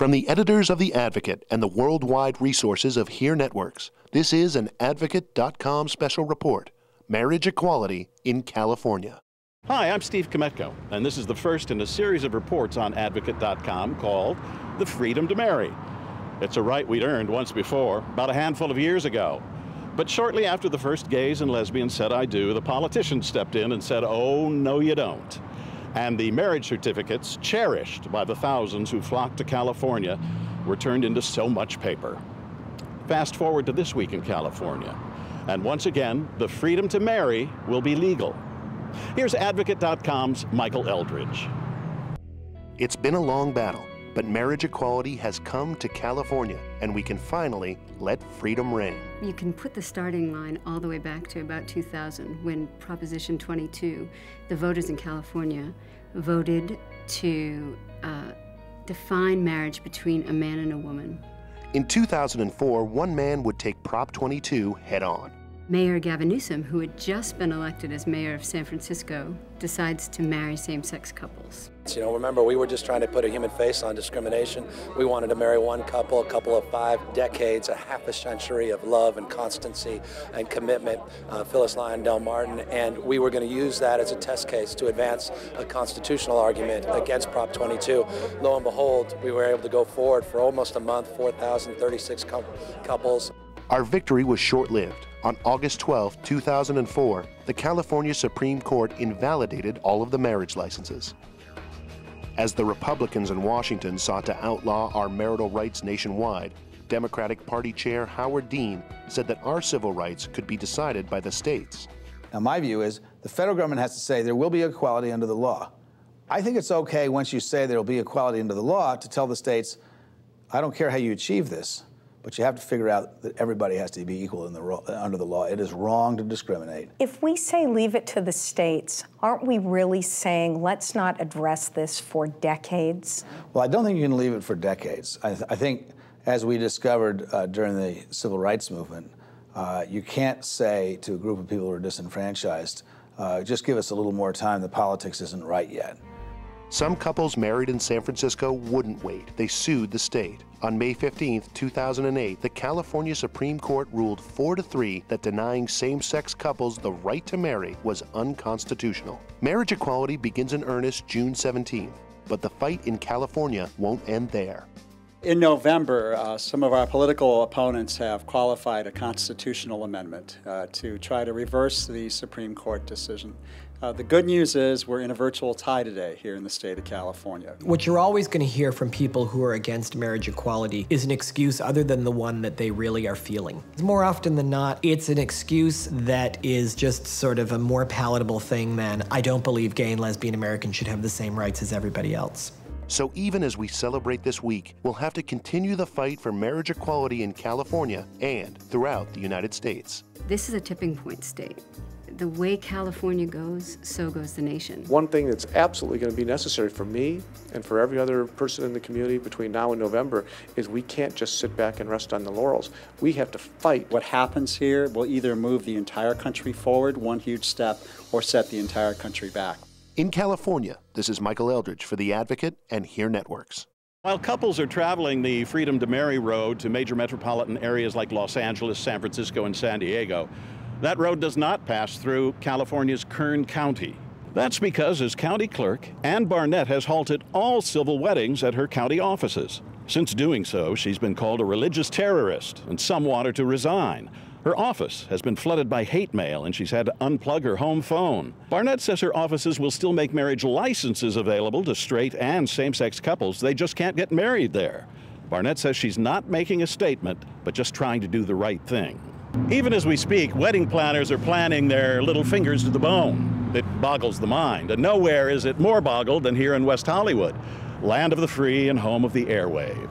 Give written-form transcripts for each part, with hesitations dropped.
From the editors of The Advocate and the worldwide resources of HEAR Networks, this is an Advocate.com special report, Marriage Equality in California. Hi, I'm Steve Kometko, and this is the first in a series of reports on Advocate.com called The Freedom to Marry. It's a right we'd earned once before, about a handful of years ago. But shortly after the first gays and lesbians said I do, the politicians stepped in and said, oh, no you don't. And the marriage certificates, cherished by the thousands who flocked to California, were turned into so much paper. Fast forward to this week in California, and once again, the freedom to marry will be legal. Here's Advocate.com's Michael Eldridge. It's been a long battle, but marriage equality has come to California, and we can finally let freedom reign. You can put the starting line all the way back to about 2000, when Proposition 22, the voters in California voted to define marriage between a man and a woman. In 2004, one man would take Prop 22 head on. Mayor Gavin Newsom, who had just been elected as mayor of San Francisco, decides to marry same-sex couples. You know, remember, we were just trying to put a human face on discrimination. We wanted to marry one couple, a couple of 5 decades, a half a century of love and constancy and commitment, Phyllis Lyon, Del Martin, and we were going to use that as a test case to advance a constitutional argument against Prop 22. Lo and behold, we were able to go forward for almost a month, 4,036 couples. Our victory was short-lived. On August 12, 2004, the California Supreme Court invalidated all of the marriage licenses. As the Republicans in Washington sought to outlaw our marital rights nationwide, Democratic Party Chair Howard Dean said that our civil rights could be decided by the states. Now, my view is the federal government has to say there will be equality under the law. I think it's okay once you say there will be equality under the law to tell the states, I don't care how you achieve this, but you have to figure out that everybody has to be equal under the law. It is wrong to discriminate. If we say leave it to the states, aren't we really saying let's not address this for decades? Well, I don't think you can leave it for decades. I think, as we discovered during the civil rights movement, you can't say to a group of people who are disenfranchised, just give us a little more time, the politics isn't right yet. Some couples married in San Francisco wouldn't wait. They sued the state. On May 15, 2008, the California Supreme Court ruled 4-3 that denying same-sex couples the right to marry was unconstitutional. Marriage equality begins in earnest June 17th, but the fight in California won't end there. In November, some of our political opponents have qualified a constitutional amendment to try to reverse the Supreme Court decision. The good news is we're in a virtual tie today here in the state of California. What you're always going to hear from people who are against marriage equality is an excuse other than the one that they really are feeling. More often than not, it's an excuse that is just sort of a more palatable thing than, I don't believe gay and lesbian Americans should have the same rights as everybody else. So even as we celebrate this week, we'll have to continue the fight for marriage equality in California and throughout the United States. This is a tipping point state. The way California goes, so goes the nation. One thing that's absolutely going to be necessary for me and for every other person in the community between now and November is we can't just sit back and rest on the laurels. We have to fight. What happens here will either move the entire country forward, one huge step, or set the entire country back. In California, this is Michael Eldridge for The Advocate and HEAR Networks. While couples are traveling the Freedom to Marry road to major metropolitan areas like Los Angeles, San Francisco, and San Diego, that road does not pass through California's Kern County. That's because, as county clerk, Ann Barnett has halted all civil weddings at her county offices. Since doing so, she's been called a religious terrorist, and some want her to resign. Her office has been flooded by hate mail, and she's had to unplug her home phone. Barnett says her offices will still make marriage licenses available to straight and same-sex couples. They just can't get married there. Barnett says she's not making a statement, but just trying to do the right thing. Even as we speak, wedding planners are planning their little fingers to the bone. It boggles the mind, and nowhere is it more boggled than here in West Hollywood, land of the free and home of the airwave.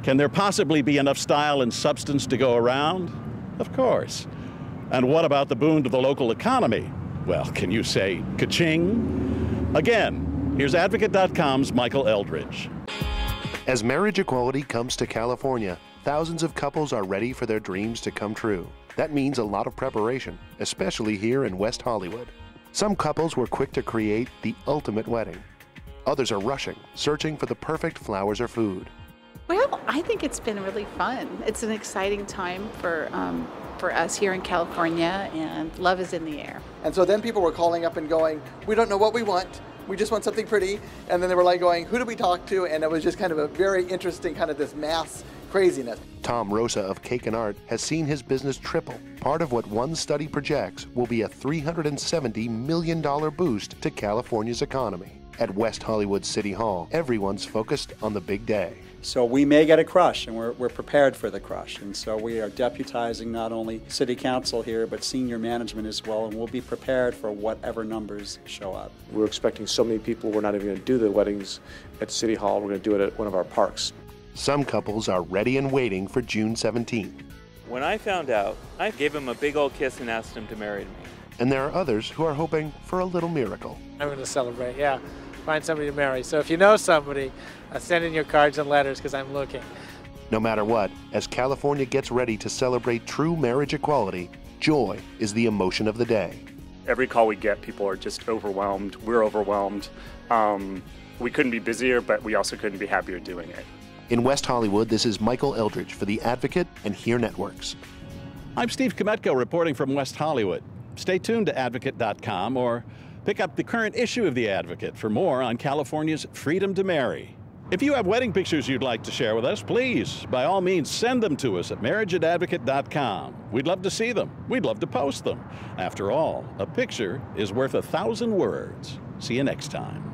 Can there possibly be enough style and substance to go around? Of course. And what about the boon to the local economy? Well, can you say ka-ching? Again, here's Advocate.com's Michael Eldridge. As marriage equality comes to California, thousands of couples are ready for their dreams to come true. That means a lot of preparation, especially here in West Hollywood. Some couples were quick to create the ultimate wedding. Others are rushing, searching for the perfect flowers or food. Well, I think it's been really fun. It's an exciting time for us here in California, and love is in the air. And so then people were calling up and going, we don't know what we want. We just want something pretty. And then they were like going, who do we talk to? And it was just kind of a very interesting kind of this mass craziness. Tom Rosa of Cake and Art has seen his business triple. Part of what one study projects will be a $370 million boost to California's economy. At West Hollywood City Hall, everyone's focused on the big day. So we may get a crush, and we're prepared for the crush. And so we are deputizing not only City Council here, but senior management as well, and we'll be prepared for whatever numbers show up. We're expecting so many people, we're not even going to do the weddings at City Hall. We're going to do it at one of our parks. Some couples are ready and waiting for June 17th. When I found out, I gave him a big old kiss and asked him to marry me. And there are others who are hoping for a little miracle. I'm going to celebrate, yeah. Find somebody to marry. So if you know somebody, send in your cards and letters because I'm looking. No matter what, as California gets ready to celebrate true marriage equality, joy is the emotion of the day. Every call we get, people are just overwhelmed. We're overwhelmed. We couldn't be busier, but we also couldn't be happier doing it. In West Hollywood, this is Michael Eldridge for The Advocate and Hear Networks. I'm Steve Kometko reporting from West Hollywood. Stay tuned to advocate.com or pick up the current issue of The Advocate for more on California's freedom to marry. If you have wedding pictures you'd like to share with us, please, by all means, send them to us at marriageatadvocate.com. We'd love to see them. We'd love to post them. After all, a picture is worth 1,000 words. See you next time.